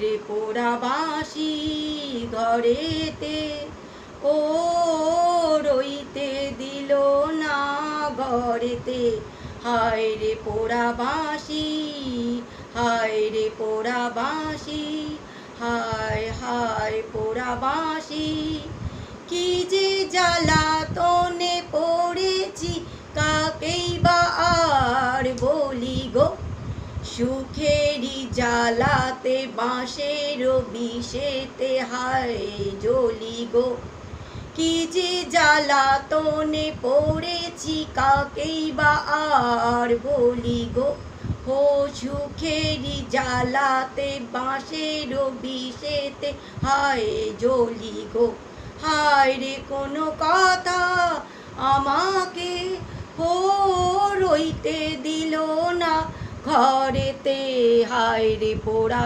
রে পোড়া বাঁশি ঘরেতে ও রইতে দিল না ঘরেতে। হায় রে পোড়া বাঁশি, হায় রে পোড়া বাঁশি, হায় হায় পোড়া বাঁশি। কি যে জ্বালাতনে পড়েছি কাকেই বা আর বলি গো। সুখেরই জ্বালাতে বাঁশের বিষেতে হায় জ্বলি গো। কি যে জ্বালাতনে পড়েছি কাকেই বা আর বলি গো। ও সুখেরই জ্বালাতে বাঁশের বিষেতে হায় জ্বলি গো। হায় রে কোনো কথা আমাকে ও রইতে দিল না ঘরেতে। হায় রে পোড়া